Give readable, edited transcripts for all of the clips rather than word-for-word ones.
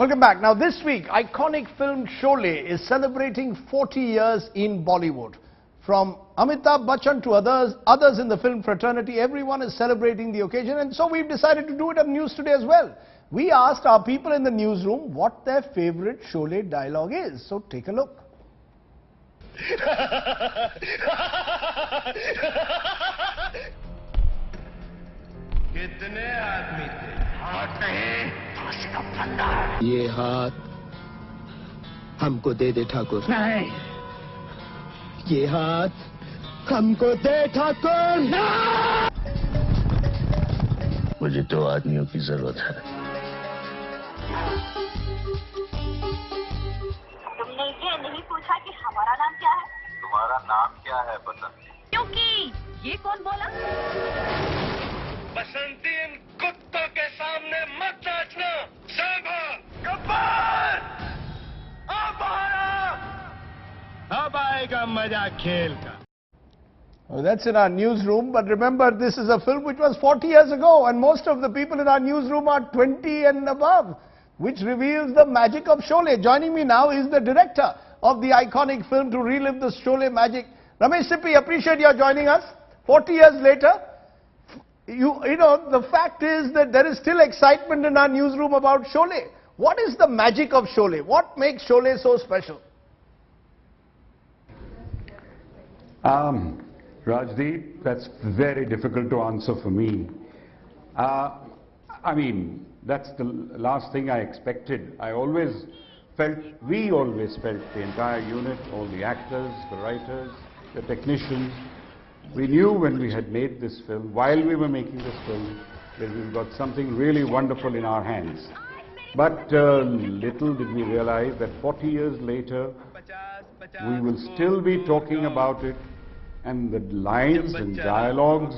Welcome back. Now this week, iconic film Sholay is celebrating 40 years in Bollywood. From Amitabh Bachchan to others in the film fraternity, everyone is celebrating the occasion, and so we've decided to do it on News Today as well. We asked our people in the newsroom what their favorite Sholay dialogue is. So take a look. कितने आदमी थे? हाथ नहीं, ये हाथ हमको दे दे ठाकुर। नहीं, ये हाथ हमको दे ठाकुर। मुझे 2 आदमियों की जरूरत है। तुमने ये नहीं पूछा कि हमारा नाम क्या है? तुम्हारा नाम क्या है बसंती? क्योंकि ये कौन बोला? बसंती, इन कुत्तों के सामने मत नाचना। गब्बर, अब आएगा मजा खेल का। Well, that's in our newsroom, but remember this is a film which was 40 years ago, and most of the people in our newsroom are 20 and above, which reveals the magic of Sholay. Joining me now is the director of the iconic film to relive the Sholay magic. Ramesh Sippy, appreciate your joining us. 40 years later, you know, the fact is that there is still excitement in our newsroom about Sholay. What is the magic of Sholay? What makes Sholay so special? Rajdeep, that's very difficult to answer for me. I mean, that's the last thing I expected. We always felt, the entire unit, all the actors, the writers, the technicians, we knew when we had made this film, while we were making this film, that we've got something really wonderful in our hands. But little did we realize that 40 years later, we will still be talking about it, and the lines and dialogues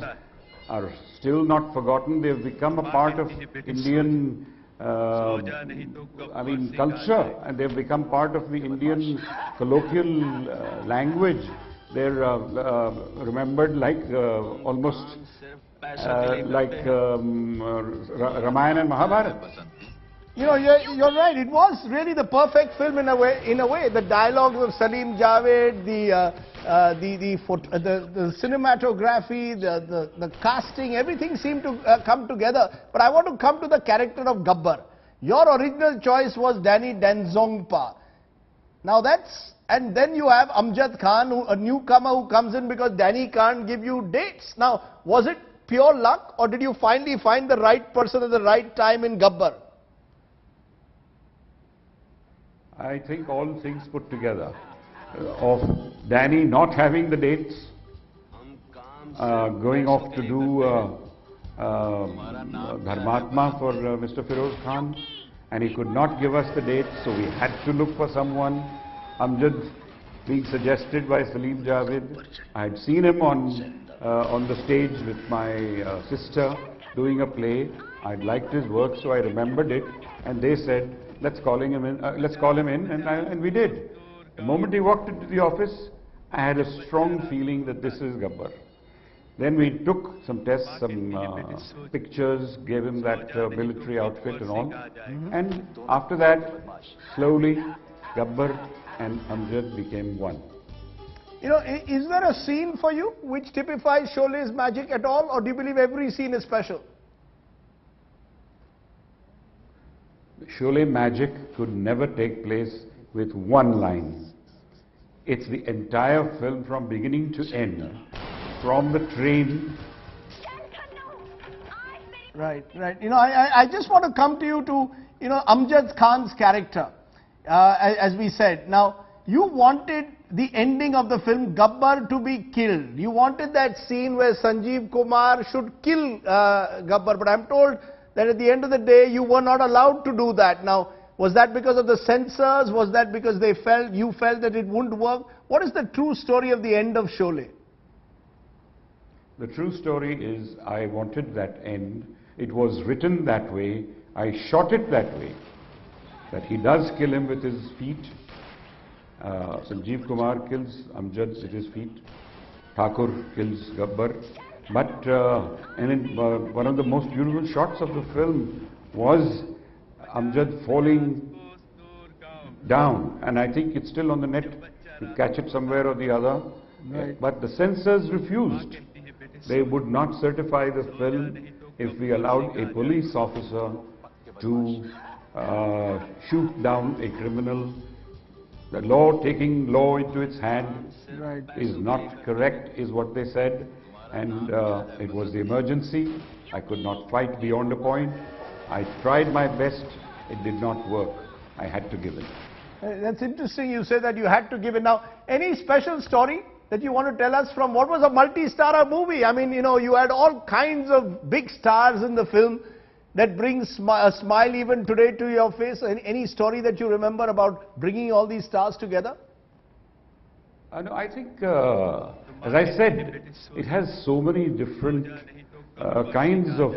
are still not forgotten. They've become a part of Indian culture, and they've become part of the Indian colloquial language. They're remembered like almost like Ramayana and Mahabharata. You know, you're right. It was really the perfect film in a way. The dialogues of Salim Javed, the cinematography, the casting, everything seemed to come together. But I want to come to the character of Gabbar. Your original choice was Danny Denzongpa. Now and then you have Amjad Khan, a newcomer who comes in because Danny can't give you dates. Now, was it pure luck, or did you finally find the right person at the right time in Gabbar? I think all things put together, of Danny not having the dates, going off to do Dharmatma for Mr. Feroz Khan, and he could not give us the dates, so we had to look for someone. Amjad being suggested by Salim Javed. I had seen him on the stage with my sister doing a play. I liked his work, so I remembered it, and they said, let's call him in, and we did. The moment he walked into the office, I had a strong feeling that this is Gabbar. Then we took some tests, some pictures, gave him that military outfit and all. And after that, slowly, Gabbar and Amjad became one. You know, is there a scene for you which typifies Sholay's magic at all, or do you believe every scene is special? Sholay magic could never take place with one line. It's the entire film from beginning to end, from the train. Right. You know, I just want to come to you to, you know, Amjad Khan's character, as we said. Now, you wanted the ending of the film, Gabbar, to be killed. You wanted that scene where Sanjeev Kumar should kill Gabbar, but I'm told that at the end of the day, you were not allowed to do that. Now, was that because of the censors? Was that because you felt that it wouldn't work? What is the true story of the end of Sholay? The true story is, I wanted that end. It was written that way. I shot it that way, that he does kill him with his feet. Sanjeev Kumar kills Amjad with his feet. Thakur kills Gabbar. But one of the most beautiful shots of the film was Amjad falling down, and I think it's still on the net. You catch it somewhere or the other. Right. But the censors refused. They would not certify the film if we allowed a police officer to shoot down a criminal. The law, taking law into its hand, Right. is not correct, is what they said, and it was the emergency. I could not fight beyond a point. I tried my best. It did not work. I had to give in. That's interesting. You say that you had to give it. Now, any special story that you want to tell us from what was a multi-starrer movie? I mean, you know, you had all kinds of big stars in the film that brings a smile even today to your face. Any story that you remember about bringing all these stars together? No, I think, as I said, it has so many different kinds of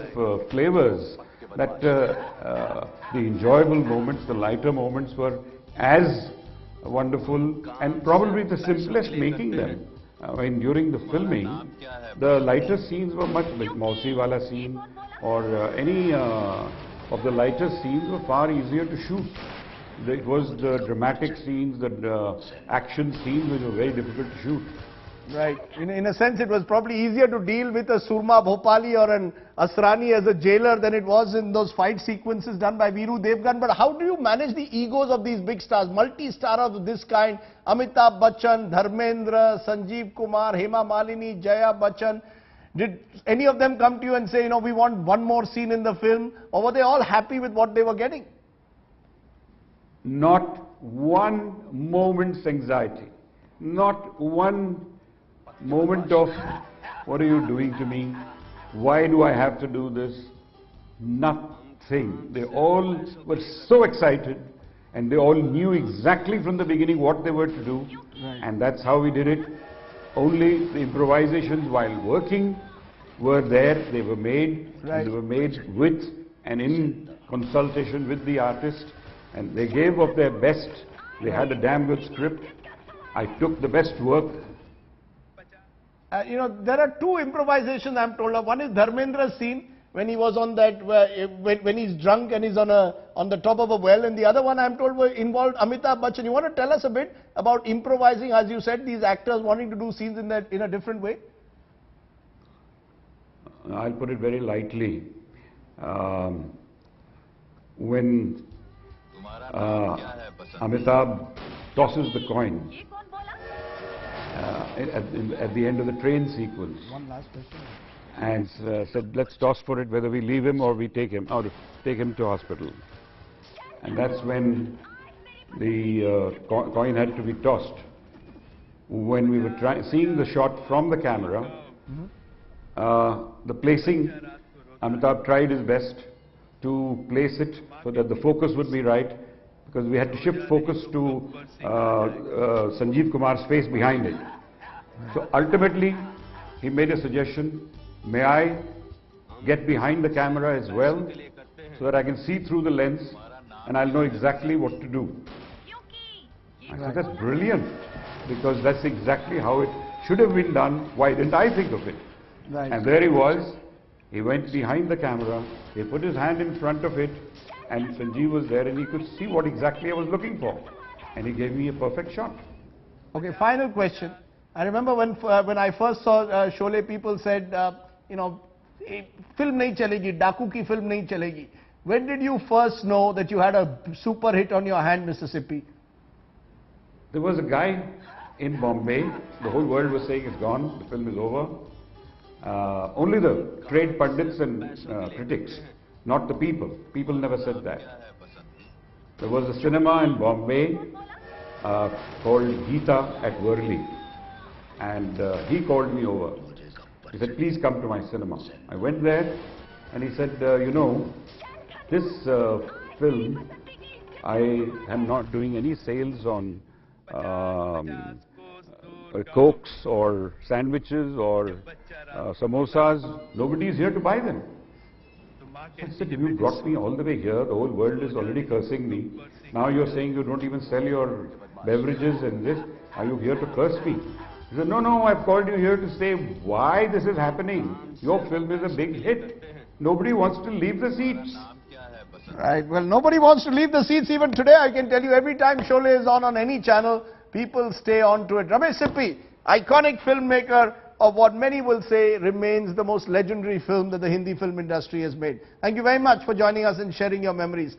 flavors that the enjoyable moments, the lighter moments were as wonderful and probably the simplest making them. I mean, during the filming, the lighter scenes were much like Mausi wala scene or any of the lighter scenes were far easier to shoot. It was the dramatic scenes, the action scenes which were very difficult to shoot. Right. In a sense, it was probably easier to deal with a Surma Bhopali or an Asrani as a jailer than it was in those fight sequences done by Veeru Devgan. But how do you manage the egos of these big stars, multi-stars of this kind? Amitabh Bachchan, Dharmendra, Sanjeev Kumar, Hema Malini, Jaya Bachchan. Did any of them come to you and say, you know, we want one more scene in the film? Or were they all happy with what they were getting? Not one moment's anxiety. Not one moment of, what are you doing to me? Why do I have to do this? Nothing. They all were so excited and they all knew exactly from the beginning what they were to do. Right. And that's how we did it. Only the improvisations while working were there. They were made. Right. They were made with and in consultation with the artist. And they gave of their best. They had a damn good script. I took the best work. You know, there are two improvisations I'm told of. One is Dharmendra's scene when he was on that, when he's drunk and he's on the top of a well, and the other one I'm told involved Amitabh Bachchan. You want to tell us a bit about improvising, as you said, these actors wanting to do scenes in a different way? I'll put it very lightly. When Amitabh tosses the coin at the end of the train sequence. One last question. And said, let's toss for it whether we leave him or we take him to hospital. And that's when the coin had to be tossed. When we were seeing the shot from the camera, the placing, Amitabh tried his best to place it so that the focus would be right, because we had to shift focus to Sanjeev Kumar's face behind it. So ultimately, he made a suggestion, may I get behind the camera as well, so that I can see through the lens and I'll know exactly what to do. I said, that's brilliant, because that's exactly how it should have been done. Why didn't I think of it? Right. And there he was. He went behind the camera, he put his hand in front of it, and Sanjeev was there and he could see what exactly I was looking for. And he gave me a perfect shot. Okay, final question. I remember when I first saw Sholay, people said, you know, film nahi chalegi, Daku ki film nahi chalegi. When did you first know that you had a super hit on your hand, Mississippi? There was a guy in Bombay, the whole world was saying it's gone, the film is over. Only the trade pundits and critics, not the people. People never said that. There was a cinema in Bombay called Gita at Worli, and he called me over. He said, please come to my cinema. I went there and he said, you know, this film, I am not doing any sales on cokes or sandwiches or samosas. Nobody is here to buy them. I said, you brought me all the way here, the whole world is already cursing me. Now you're saying you don't even sell your beverages and this. Are you here to curse me? He said, no, I've called you here to say why this is happening. Your film is a big hit. Nobody wants to leave the seats. Right. Well, nobody wants to leave the seats even today. I can tell you, every time Sholay is on any channel, people stay on to it. Ramesh Sippy, iconic filmmaker of what many will say remains the most legendary film that the Hindi film industry has made. Thank you very much for joining us and sharing your memories.